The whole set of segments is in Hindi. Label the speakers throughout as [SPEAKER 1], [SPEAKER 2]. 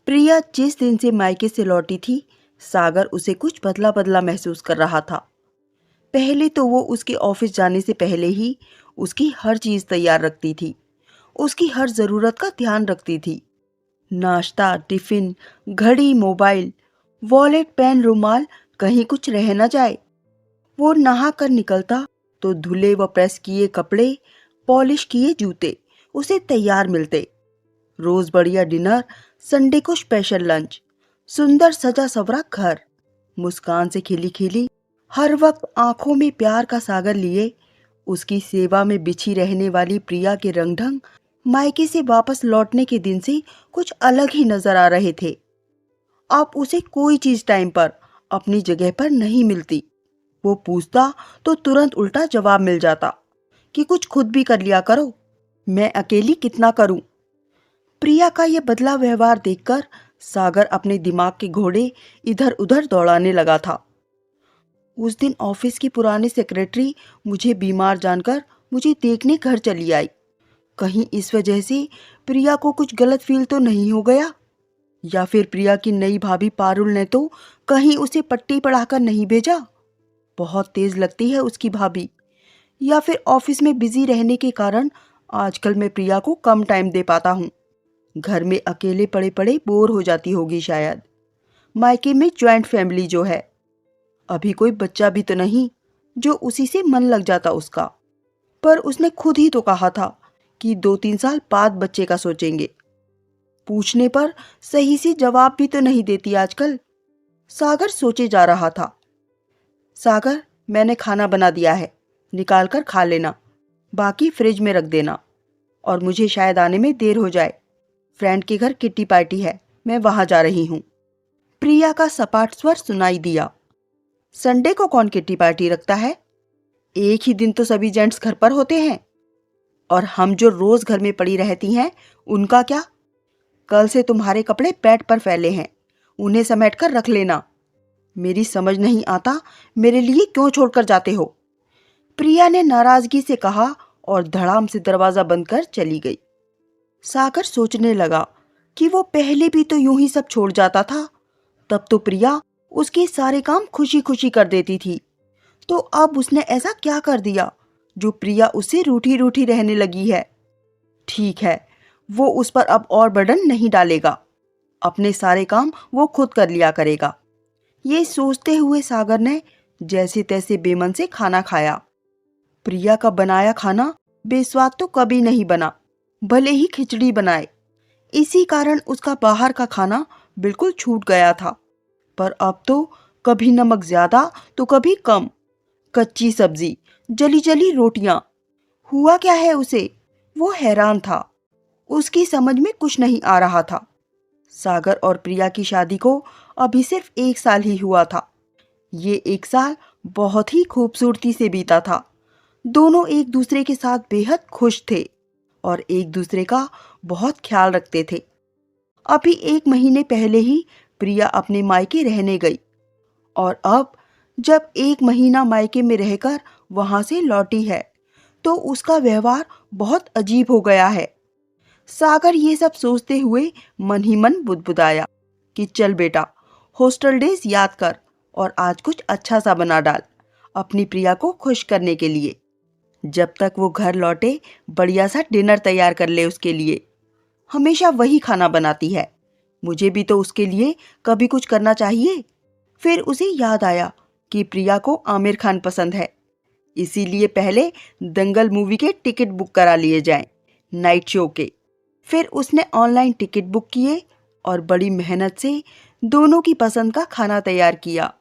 [SPEAKER 1] प्रिया जिस दिन से मायके से लौटी थी, सागर उसे कुछ बदला बदला महसूस कर रहा था। पहले तो वो उसके ऑफिस जाने से पहले ही उसकी हर चीज तैयार रखती थी, उसकी हर जरूरत का ध्यान रखती थी। नाश्ता, टिफिन, घड़ी, मोबाइल, वॉलेट, पेन, रुमाल, कहीं कुछ रह न जाए। वो नहा कर निकलता तो धुले व प्रेस किए कपड़े, पॉलिश किए जूते उसे तैयार मिलते। रोज बढ़िया डिनर, संडे को स्पेशल लंच, सुंदर सजा सवरा घर, मुस्कान से खिली खिली, हर वक्त आंखों में प्यार का सागर लिए उसकी सेवा में बिछी रहने वाली प्रिया के रंग ढंग मायके से वापस लौटने के दिन से कुछ अलग ही नजर आ रहे थे। अब उसे कोई चीज टाइम पर अपनी जगह पर नहीं मिलती। वो पूछता तो तुरंत उल्टा जवाब मिल जाता कि कुछ खुद भी कर लिया करो, मैं अकेली कितना करूं। प्रिया का यह बदला व्यवहार देखकर सागर अपने दिमाग के घोड़े इधर उधर दौड़ाने लगा था। उस दिन ऑफिस की पुरानी सेक्रेटरी मुझे बीमार जानकर मुझे देखने घर चली आई। कहीं इस वजह से प्रिया को कुछ गलत फील तो नहीं हो गया, या फिर प्रिया की नई भाभी पारुल ने तो कहीं उसे पट्टी पढ़ाकर नहीं भेजा। बहुत तेज लगती है उसकी भाभी, या फिर ऑफिस में बिजी रहने के कारण आजकल मैं प्रिया को कम टाइम दे पाता हूँ। घर में अकेले पड़े पड़े बोर हो जाती होगी शायद। मायके में ज्वाइंट फैमिली जो है, अभी कोई बच्चा भी तो नहीं जो उसी से मन लग जाता उसका। पर उसने खुद ही तो कहा था कि 2-3 साल बाद बच्चे का सोचेंगे। पूछने पर सही से जवाब भी तो नहीं देती आजकल। सागर सोचे जा रहा था। सागर, मैंने खाना बना दिया है, निकाल कर खा लेना, बाकी फ्रिज में रख देना। और मुझे शायद आने में देर हो जाए, फ्रेंड के घर किट्टी पार्टी है, मैं वहां जा रही हूं। प्रिया का सपाट स्वर सुनाई दिया। संडे को कौन किट्टी पार्टी रखता है? एक ही दिन तो सभी जेंट्स घर पर होते हैं। और हम जो रोज घर में पड़ी रहती हैं, उनका क्या? कल से तुम्हारे कपड़े बेड पर फैले हैं, उन्हें समेट कर रख लेना। मेरी समझ नहीं आता, मेरे लिए क्यों छोड़कर जाते हो? प्रिया ने नाराजगी से कहा और धड़ाम से दरवाजा बंद कर चली गई। सागर सोचने लगा कि वो पहले भी तो यूं ही सब छोड़ जाता था। तब तो प्रिया उसके सारे काम खुशी खुशी कर देती थी। तो अब उसने ऐसा क्या कर दिया जो प्रिया उससे रूठी रूठी रहने लगी है? ठीक है, वो उस पर अब और बर्डन नहीं डालेगा। अपने सारे काम वो खुद कर लिया करेगा। ये सोचते हुए सागर ने जैसे तैसे बेमन से खाना खाया। प्रिया का बनाया खाना बेस्वाद तो कभी नहीं बना, भले ही खिचड़ी बनाए। इसी कारण उसका बाहर का खाना बिल्कुल छूट गया था। पर अब तो कभी नमक ज्यादा तो कभी कम, कच्ची सब्जी, जली जली रोटियां। हुआ क्या है उसे? वो हैरान था। उसकी समझ में कुछ नहीं आ रहा था। सागर और प्रिया की शादी को अभी सिर्फ 1 साल ही हुआ था। ये 1 साल बहुत ही खूबसूरती से बीता था। दोनों एक दूसरे के साथ बेहद खुश थे और एक दूसरे का बहुत ख्याल रखते थे। अभी 1 महीने पहले ही प्रिया अपने मायके रहने गई और अब जब 1 महीना मायके में रहकर वहां से लौटी है तो उसका व्यवहार बहुत अजीब हो गया है। सागर ये सब सोचते हुए मन ही मन बुदबुदाया कि चल बेटा, हॉस्टल डेज याद कर और आज कुछ अच्छा सा बना डाल अपनी प्रिया को खुश करने के लिए। जब तक वो घर लौटे बढ़िया सा डिनर तैयार कर ले उसके लिए। हमेशा वही खाना बनाती है, मुझे भी तो उसके लिए कभी कुछ करना चाहिए। फिर उसे याद आया कि प्रिया को आमिर खान पसंद है, इसीलिए पहले दंगल मूवी के टिकट बुक करा लिए जाएं, नाइट शो के। फिर उसने ऑनलाइन टिकट बुक किए और बड़ी मेहनत से दोनों की पसंद का खाना तैयार किया।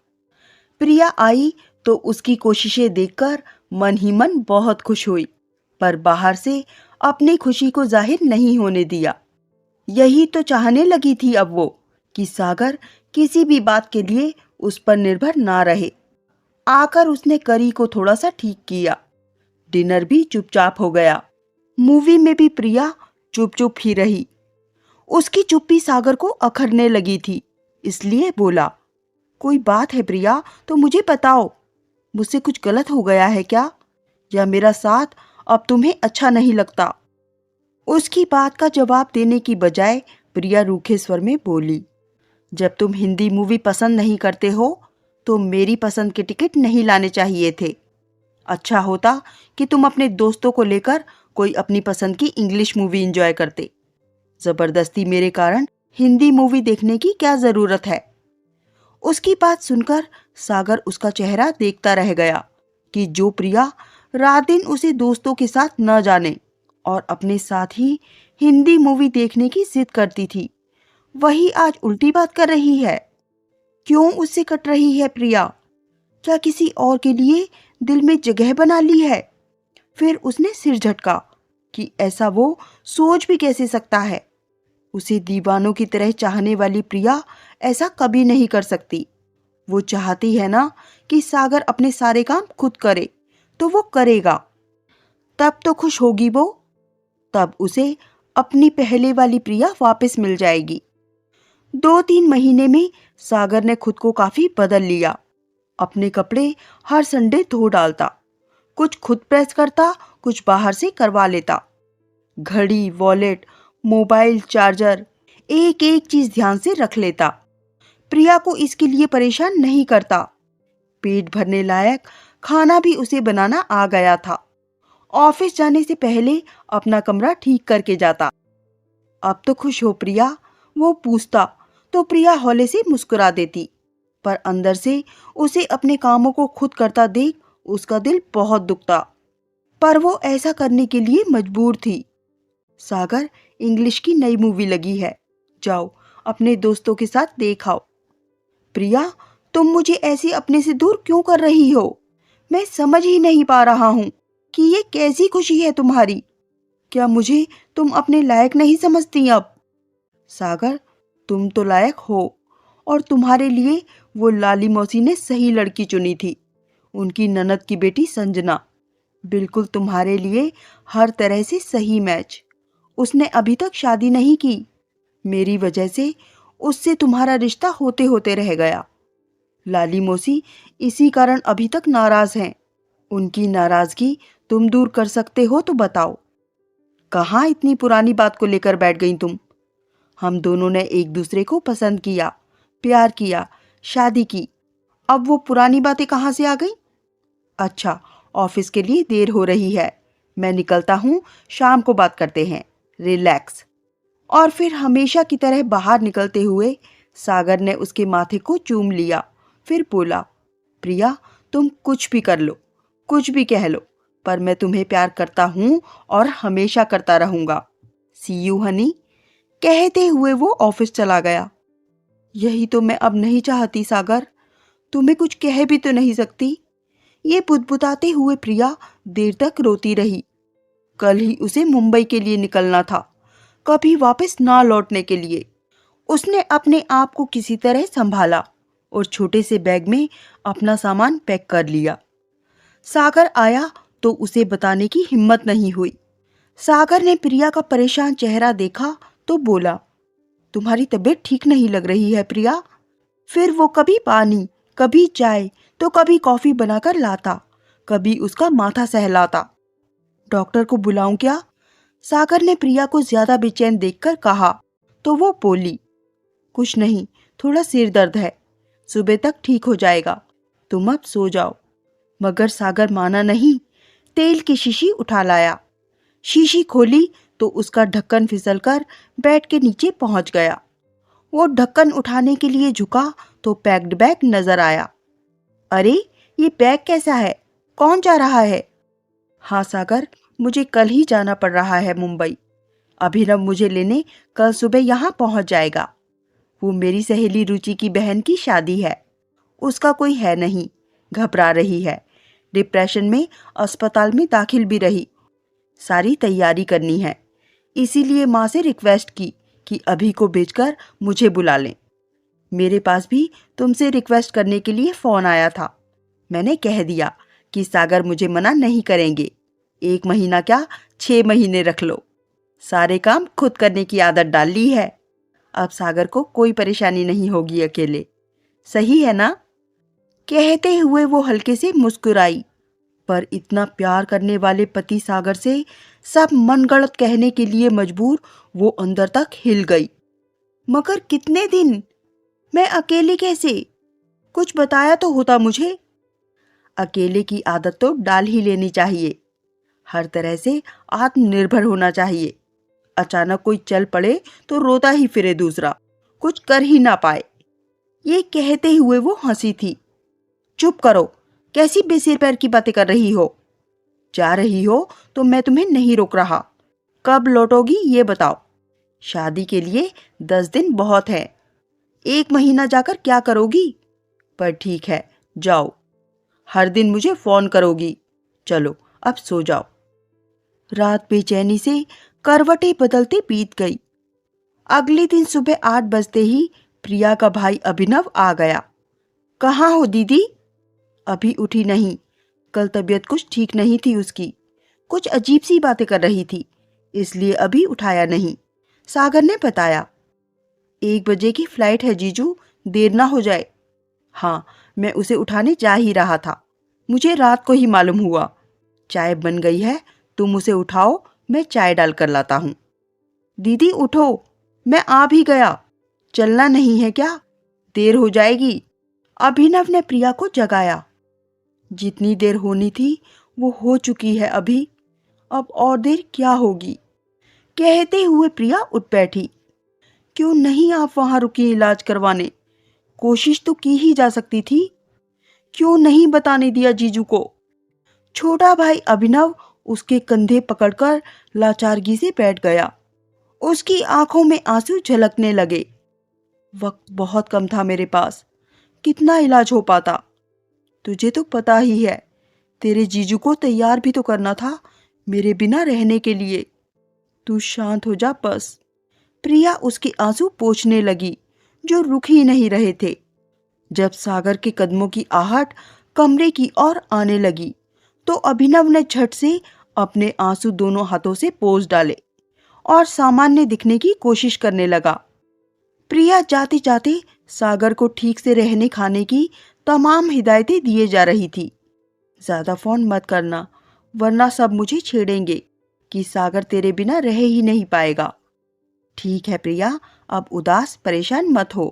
[SPEAKER 1] प्रिया आई तो उसकी कोशिशें देखकर मन ही मन बहुत खुश हुई, पर बाहर से अपनी खुशी को जाहिर नहीं होने दिया। यही तो चाहने लगी थी अब वो कि सागर किसी भी बात के लिए उस पर निर्भर ना रहे। आकर उसने करी को थोड़ा सा ठीक किया। डिनर भी चुपचाप हो गया। मूवी में भी प्रिया चुप चुप ही रही। उसकी चुप्पी सागर को अखरने लगी थी, इसलिए बोला, कोई बात है प्रिया तो मुझे बताओ, मुझसे कुछ गलत हो गया है क्या, या मेरा साथ अब तुम्हें अच्छा नहीं लगता? उसकी बात का जवाब देने की बजाय प्रिया रूखे स्वर में बोली। जब तुम हिंदी मूवी पसंद नहीं करते हो तो मेरी पसंद के टिकट नहीं लाने चाहिए थे। अच्छा होता कि तुम अपने दोस्तों को लेकर कोई अपनी पसंद की इंग्लिश मूवी एंजॉय करते। जबरदस्ती मेरे कारण हिंदी मूवी देखने की क्या जरूरत है। उसकी बात सुनकर सागर उसका चेहरा देखता रह गया कि जो प्रिया रात दिन उसे दोस्तों के साथ न जाने और अपने साथ ही हिंदी मूवी देखने की जिद करती थी, वही आज उल्टी बात कर रही है। क्यों उससे कट रही है प्रिया? क्या किसी और के लिए दिल में जगह बना ली है? फिर उसने सिर झटका कि ऐसा वो सोच भी कैसे सकता है। उसे दीवानों की तरह चाहने वाली प्रिया ऐसा कभी नहीं कर सकती। वो चाहती है ना कि सागर अपने सारे काम खुद करे, तो वो करेगा। तब तो खुश होगी वो। तब उसे अपनी पहले वाली प्रिया वापस मिल जाएगी। 2-3 महीने में सागर ने खुद को काफी बदल लिया। अपने कपड़े हर संडे धो डालता, कुछ खुद प्रेस करता, कुछ बाहर से करवा लेता। घड़ी, वॉलेट, मोबाइल, चार्जर, एक एक चीज ध्यान से रख लेता। प्रिया को इसके लिए परेशान नहीं करता। पेट भरने लायक खाना भी उसे बनाना आ गया था। ऑफिस जाने से पहले अपना कमरा ठीक करके जाता। अब तो खुश हो प्रिया? वो पूछता तो प्रिया हौले से मुस्कुरा देती, पर अंदर से उसे अपने कामों को खुद करता देख उसका दिल बहुत दुखता। पर वो ऐसा करने के लिए मजबूर थी। सागर, इंग्लिश की नई मूवी लगी है, जाओ अपने दोस्तों के साथ देख आओ। प्रिया, तुम मुझे ऐसे अपने से दूर क्यों कर रही हो? मैं समझ ही नहीं पा रहा हूं कि ये कैसी खुशी है तुम्हारी। क्या मुझे तुम अपने लायक नहीं समझती अब? सागर, तुम तो लायक हो, और तुम्हारे लिए वो लाली मौसी ने सही लड़की चुनी थी। उनकी ननद की बेटी संजना, बिल्कुल तुम्हारे लिए हर तरह से सही मैच। उसने अभी तक शादी नहीं की। मेरी वजह से उससे तुम्हारा रिश्ता होते होते रह गया। लाली मौसी इसी कारण अभी तक नाराज हैं। उनकी नाराजगी तुम दूर कर सकते हो तो बताओ। कहाँ इतनी पुरानी बात को लेकर बैठ गई तुम? हम दोनों ने एक दूसरे को पसंद किया, प्यार किया, शादी की। अब वो पुरानी बातें कहाँ से आ गई? अच्छा, ऑफिस के लिए देर हो रही है, मैं निकलता हूँ, शाम को बात करते हैं, रिलैक्स। और फिर हमेशा की तरह बाहर निकलते हुए सागर ने उसके माथे को चूम लिया। फिर बोला, प्रिया, तुम कुछ भी कर लो, कुछ भी कह लो, पर मैं तुम्हें प्यार करता हूँ और हमेशा करता रहूंगा। सी यू हनी। कहते हुए वो ऑफिस चला गया। यही तो मैं अब नहीं चाहती सागर, तुम्हें कुछ कह भी तो नहीं सकती। ये बुदबुदाते हुए प्रिया देर तक रोती रही। कल ही उसे मुंबई के लिए निकलना था, कभी वापस ना लौटने के लिए। उसने अपने आप को किसी तरह संभाला और छोटे से बैग में अपना सामान पैक कर लिया। सागर आया तो उसे बताने की हिम्मत नहीं हुई। सागर ने प्रिया का परेशान चेहरा देखा तो बोला, तुम्हारी तबीयत ठीक नहीं लग रही है प्रिया? फिर वो कभी पानी, कभी चाय, तो कभी कॉफी बनाकर लाता, कभी उसका माथा सहलाता। डॉक्टर को बुलाऊं क्या? सागर ने प्रिया को ज्यादा बेचैन देखकर कहा तो वो बोली, कुछ नहीं, थोड़ा सिर दर्द है, सुबह तक ठीक हो जाएगा, तुम अब सो जाओ। मगर सागर माना नहीं। तेल की शीशी उठा लाया। शीशी खोली तो उसका ढक्कन फिसलकर बेड के नीचे पहुंच गया। वो ढक्कन उठाने के लिए झुका तो पैक्ड बैग नजर आया। अरे, ये बैग कैसा है? कौन जा रहा है? हाँ सागर, मुझे कल ही जाना पड़ रहा है मुंबई। अभिनव मुझे लेने कल सुबह यहाँ पहुंच जाएगा। वो मेरी सहेली रुचि की बहन की शादी है। उसका कोई है नहीं, घबरा रही है, डिप्रेशन में अस्पताल में दाखिल भी रही। सारी तैयारी करनी है, इसीलिए माँ से रिक्वेस्ट की कि अभी को भेजकर मुझे बुला लें। मेरे पास भी तुमसे रिक्वेस्ट करने के लिए फ़ोन आया था। मैंने कह दिया कि सागर मुझे मना नहीं करेंगे। 1 महीना क्या, 6 महीने रख लो। सारे काम खुद करने की आदत डाल ली है। अब सागर को कोई परेशानी नहीं होगी अकेले। सही है ना? कहते हुए वो हल्के से मुस्कुराई। पर इतना प्यार करने वाले पति सागर से सब मनगढ़ंत कहने के लिए मजबूर वो अंदर तक हिल गई। मगर कितने दिन? मैं अकेली कैसे? कुछ बताया तो होता मुझे। अकेले की आदत तो डाल ही लेनी चाहिए। हर तरह से आत्मनिर्भर होना चाहिए। अचानक कोई चल पड़े तो रोता ही फिरे दूसरा, कुछ कर ही ना पाए। ये कहते हुए वो हंसी थी। चुप करो, कैसी बेसिर पैर की बातें कर रही हो? जा रही हो तो मैं तुम्हें नहीं रोक रहा। कब लौटोगी ये बताओ। शादी के लिए 10 दिन बहुत है। 1 महीना जाकर क्या करोगी? पर ठीक है, जाओ। हर दिन मुझे फोन करोगी। चलो अब सो जाओ। रात बेचैनी से करवटें बदलते बीत गई। अगले दिन सुबह 8 बजते ही प्रिया का भाई अभिनव आ गया। कहाँ हो दीदी? अभी उठी नहीं। कल तबीयत कुछ ठीक नहीं थी उसकी। कुछ अजीब सी बातें कर रही थी, इसलिए अभी उठाया नहीं। सागर ने बताया। 1 बजे की फ्लाइट है जीजू, देर ना हो जाए। हाँ, मैं उसे उठाने जा ही रहा था। मुझे रात को ही मालूम हुआ। चाय बन गई है, तुम उसे उठाओ, मैं चाय डाल कर लाता हूँ। दीदी उठो, मैं आ भी गया। चलना नहीं है क्या? देर हो जाएगी। अभिनव ने प्रिया को जगाया। जितनी देर होनी थी वो हो चुकी है अभी। अब और देर क्या होगी? कहते हुए प्रिया उठ बैठी। क्यों नहीं आप वहां रुकी इलाज करवाने? कोशिश तो की ही जा सकती थी। क्यों नहीं बताने दिया जीजू को? छोटा भाई अभिनव उसके कंधे पकड़कर लाचारगी से बैठ गया। उसकी आंखों में आंसू झलकने लगे। वक्त बहुत कम था मेरे पास, कितना इलाज हो पाता? तुझे तो पता ही है, तेरे जीजू को तैयार भी तो करना था मेरे बिना रहने के लिए। तू शांत हो जा बस। प्रिया उसके आंसू पोंछने लगी, जो रुक ही नहीं रहे थे। जब सागर के कदमों की आहट कमरे की ओर आने लगी, तो अभिनव ने झट से अपने आंसू दोनों हाथों से पोंछ डाले और सामान्य दिखने की कोशिश करने लगा। प्रिया जाते जाते सागर को ठीक से रहने खाने की तमाम हिदायतें दिए जा रही थी। ज्यादा फोन मत करना, वरना सब मुझे छेड़ेंगे कि सागर तेरे बिना रह ही नहीं पाएगा। ठीक है प्रिया, अब उदास परेशान मत हो।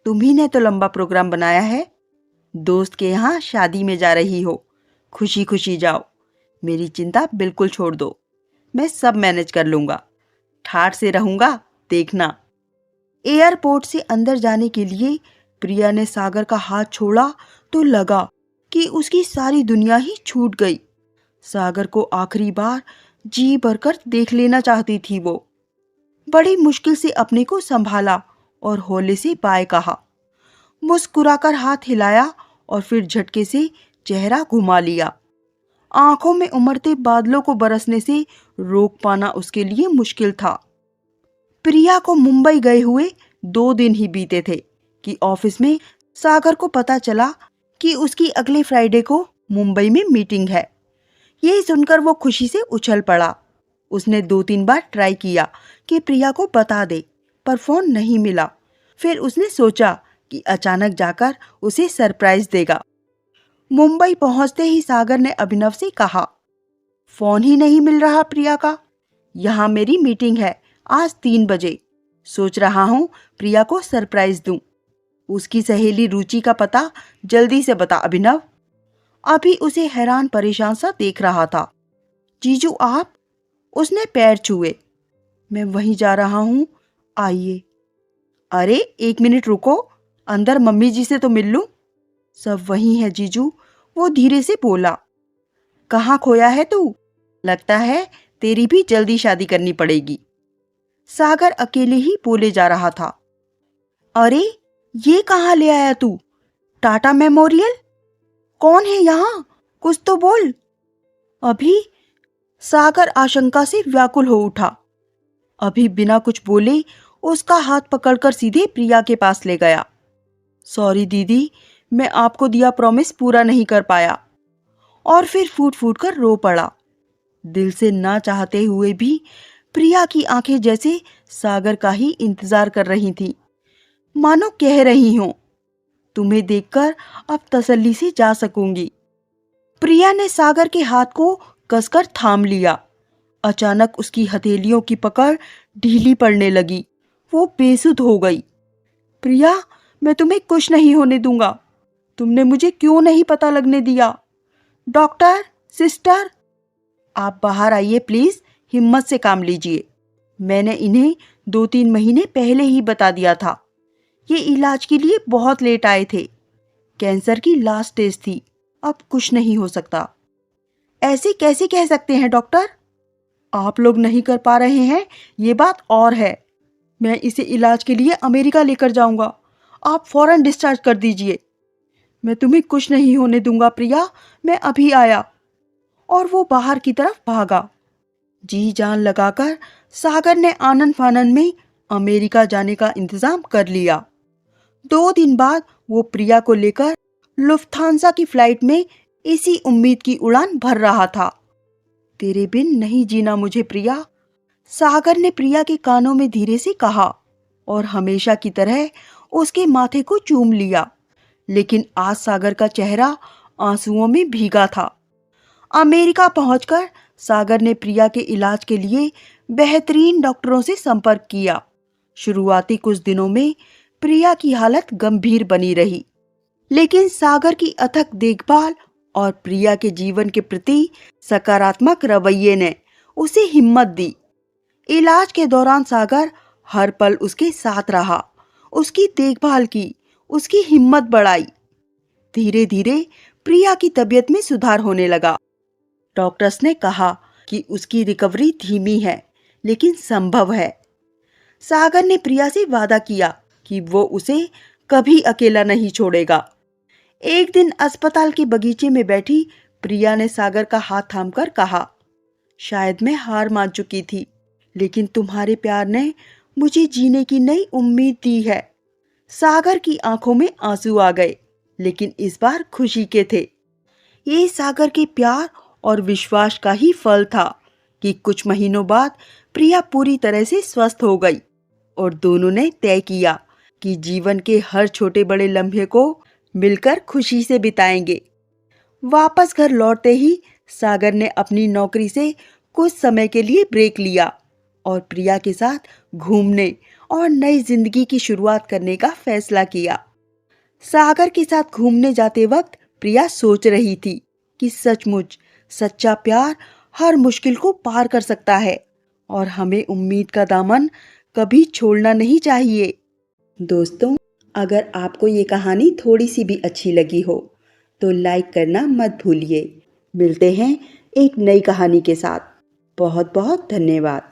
[SPEAKER 1] तुम्ही ने तो लंबा प्रोग्राम बनाया है। दोस्त के यहाँ शादी में जा रही हो, खुशी खुशी जाओ। मेरी चिंता बिल्कुल छोड़ दो, मैं सब मैनेज कर लूंगा। ठाठ से रहूंगा, देखना। एयरपोर्ट से अंदर जाने के लिए प्रिया ने सागर का हाथ छोड़ा तो लगा कि उसकी सारी दुनिया ही छूट गई। सागर को आखिरी बार जी भरकर देख लेना चाहती थी वो। बड़ी मुश्किल से अपने को संभाला और हौले से बाय कहा। मुस्कुराकर हाथ हिलाया और फिर झटके से चेहरा घुमा लिया। आंखों में उमड़ते बादलों को बरसने से रोक पाना उसके लिए मुश्किल था। प्रिया को मुंबई गए हुए 2 दिन ही बीते थे कि ऑफिस में सागर को पता चला कि उसकी अगले फ्राइडे को मुंबई में मीटिंग है। ये सुनकर वो खुशी से उछल पड़ा। उसने 2-3 बार ट्राई किया कि प्रिया को बता दे, पर फोन नहीं मिला। फिर उसने सोचा कि अचानक जाकर उसे सरप्राइज देगा। मुंबई पहुंचते ही सागर ने अभिनव से कहा, फोन ही नहीं मिल रहा प्रिया का। यहाँ मेरी मीटिंग है आज 3 बजे। सोच रहा हूँ प्रिया को सरप्राइज दूं। उसकी सहेली रुचि का पता जल्दी से बता अभिनव। अभी उसे हैरान परेशान सा देख रहा था। जीजू आप? उसने पैर छुए। मैं वहीं जा रहा हूँ, आइए। अरे 1 मिनट रुको, अंदर मम्मी जी से तो मिल लूं। सब वहीं है जीजू, वो धीरे से बोला। कहाँ खोया है तू? लगता है तेरी भी जल्दी शादी करनी पड़ेगी। सागर अकेले ही बोले जा रहा था। अरे ये कहाँ ले आया तू? टाटा मेमोरियल? कौन है यहाँ? कुछ तो बोल। अभी? सागर आशंका से व्याकुल हो उठा। अभी बिना कुछ बोले उसका हाथ पकड़कर सीधे प्रिया के पास ले गया। सॉरी दीदी, मैं आपको दिया प्रॉमिस पूरा नहीं कर पाया। और फिर फूट फूट कर रो पड़ा। दिल से ना चाहते हुए भी प्रिया की आंखें जैसे सागर का ही इंतजार कर रही थी, मानो कह रही हों, तुम्हें देखकर अब तसल्ली से जा सकूंगी। प्रिया ने सागर के हाथ को कसकर थाम लिया। अचानक उसकी हथेलियों की पकड़ ढीली पड़ने लगी। वो बेसुध हो गई। प्रिया, मैं तुम्हें कुछ नहीं होने दूंगा। तुमने मुझे क्यों नहीं पता लगने दिया? डॉक्टर, सिस्टर, आप बाहर आइए प्लीज, हिम्मत से काम लीजिए। मैंने इन्हें 2-3 महीने पहले ही बता दिया था। ये इलाज के लिए बहुत लेट आए थे। कैंसर की लास्ट स्टेज थी, अब कुछ नहीं हो सकता। ऐसे कैसे कह सकते हैं डॉक्टर? आप लोग नहीं कर पा रहे हैं, ये बात और है। मैं इसे इलाज के लिए अमेरिका लेकर जाऊंगा। आप फौरन डिस्चार्ज कर दीजिए। मैं तुम्हें कुछ नहीं होने दूंगा प्रिया, मैं अभी आया। और वो बाहर की तरफ भागा। जी जान लगाकर सागर ने आनन फानन में अमेरिका जाने का इंतजाम कर लिया। 2 दिन बाद वो प्रिया को लेकर लुफ्थांसा की फ्लाइट में इसी उम्मीद की उड़ान भर रहा था। तेरे बिन नहीं जीना मुझे प्रिया, सागर ने प्रिया के कानों में धीरे से कहा और हमेशा की तरह उसके माथे को चूम लिया। लेकिन आज सागर का चेहरा आंसुओं में भीगा था। अमेरिका पहुंचकर सागर ने प्रिया के इलाज के लिए बेहतरीन डॉक्टरों से संपर्क किया। शुरुआती कुछ दिनों में प्रिया की हालत गंभीर बनी रही, लेकिन सागर की अथक देखभाल और प्रिया के जीवन के प्रति सकारात्मक रवैये ने उसे हिम्मत दी। इलाज के दौरान सागर हर पल उसके साथ रहा, उसकी देखभाल की, उसकी हिम्मत बढ़ाई। धीरे धीरे प्रिया की तबीयत में सुधार होने लगा। डॉक्टर्स ने कहा कि उसकी रिकवरी धीमी है, लेकिन संभव है। सागर ने प्रिया से वादा किया कि वो उसे कभी अकेला नहीं छोड़ेगा। एक दिन अस्पताल के बगीचे में बैठी प्रिया ने सागर का हाथ थामकर कहा, शायद मैं हार मान चुकी थी, लेकिन तुम्हारे प्यार ने मुझे जीने की नई उम्मीद दी है। सागर की आंखों में आंसू आ गए, लेकिन इस बार खुशी के थे। ये सागर के प्यार और विश्वास का ही फल था कि कुछ महीनों बाद प्रिया पूरी तरह से स्वस्थ हो गई और दोनों ने तय किया कि जीवन के हर छोटे बड़े लम्हे को मिलकर खुशी से बिताएंगे। वापस घर लौटते ही सागर ने अपनी नौकरी से कुछ समय के लिए ब्रेक लिया और प्रिया के साथ घूमने और नई जिंदगी की शुरुआत करने का फैसला किया। सागर के साथ घूमने जाते वक्त प्रिया सोच रही थी कि सचमुच सच्चा प्यार हर मुश्किल को पार कर सकता है और हमें उम्मीद का दामन कभी छोड़ना नहीं चाहिए। दोस्तों, अगर आपको ये कहानी थोड़ी सी भी अच्छी लगी हो तो लाइक करना मत भूलिए। मिलते हैं एक नई कहानी के साथ। बहुत बहुत धन्यवाद।